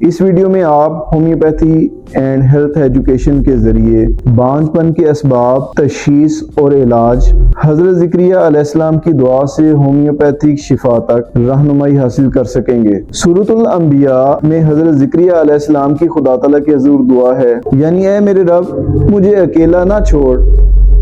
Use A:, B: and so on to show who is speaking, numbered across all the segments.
A: اس video میں آپ homeopathy and health education کے ذریعے بانجھ پن کے اسباب، تشخیص اور علاج، حضرت زکریا علیہ السلام کی دعا سے ہومیوپیتھک شفا تک رہنمائی حاصل کر سکیں گے۔ سورۃ الانبیاء میں حضرت زکریا علیہ السلام کی خدا تعالیٰ کے حضور دعا ہے، یعنی اے میرے رب، مجھے اکیلا نہ چھوڑ،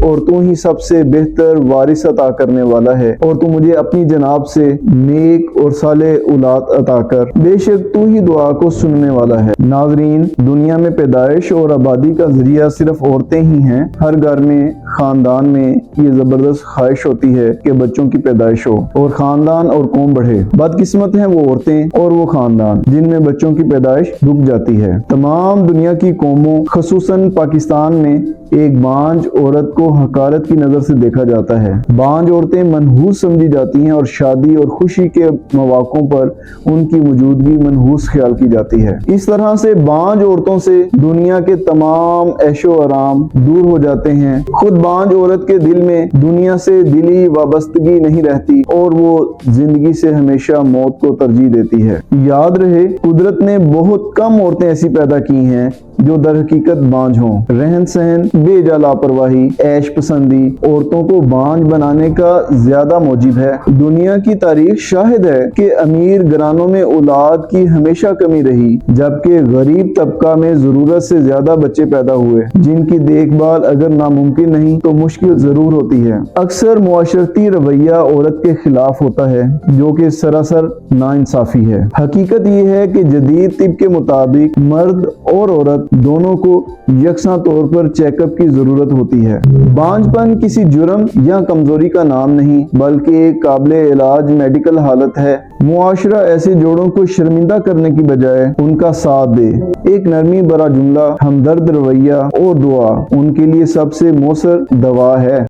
A: اور تو ہی سب سے بہتر وارث عطا کرنے والا ہے، اور تو مجھے اپنی جناب سے نیک اور صالح اولاد عطا کر، بے شک تو ہی دعا کو سننے والا ہے۔ ناظرین، دنیا میں پیدائش اور آبادی کا ذریعہ صرف عورتیں ہی ہیں۔ ہر گھر میں، خاندان میں یہ زبردست خواہش ہوتی ہے کہ بچوں کی پیدائش ہو اور خاندان اور قوم بڑھے۔ بدقسمت ہیں وہ عورتیں اور وہ خاندان جن میں بچوں کی پیدائش رک جاتی ہے۔ تمام دنیا کی قوموں، خصوصاً پاکستان میں، ایک بانجھ عورت کو حقارت کی نظر سے دیکھا جاتا ہے۔ بانجھ عورتیں منحوس سمجھی جاتی ہیں اور شادی اور خوشی کے مواقعوں پر ان کی موجودگی منحوس خیال کی جاتی ہے۔ اس طرح سے بانجھ عورتوں سے دنیا کے تمام عیش و آرام دور ہو جاتے ہیں۔ خود بانجھ عورت کے دل میں دنیا سے دلی وابستگی نہیں رہتی اور وہ زندگی سے ہمیشہ موت کو ترجیح دیتی ہے۔ یاد رہے، قدرت نے بہت کم عورتیں ایسی پیدا کی ہیں جو در حقیقت بانجھ ہوں۔ رہن سہن، بے جا لاپرواہی، عیش پسندی عورتوں کو بانجھ بنانے کا زیادہ موجب ہے۔ دنیا کی تاریخ شاہد ہے کہ امیر گھرانوں میں اولاد کی ہمیشہ کمی رہی، جبکہ غریب طبقہ میں ضرورت سے زیادہ بچے پیدا ہوئے، جن کی دیکھ بھال اگر ناممکن نہیں تو مشکل ضرور ہوتی ہے۔ اکثر معاشرتی رویہ عورت کے خلاف ہوتا ہے، جو کہ سراسر ناانصافی ہے۔ حقیقت یہ ہے کہ جدید طب کے مطابق مرد اور عورت دونوں کو یکساں طور پر چیک اپ کی ضرورت ہوتی ہے۔ بانجھ پن کسی جرم یا کمزوری کا نام نہیں، بلکہ ایک قابل علاج میڈیکل حالت ہے۔ معاشرہ ایسے جوڑوں کو شرمندہ کرنے کی بجائے ان کا ساتھ دے۔ ایک نرمی بھرا جملہ، ہمدرد رویہ اور دعا ان کے لیے سب سے مؤثر دوا ہے۔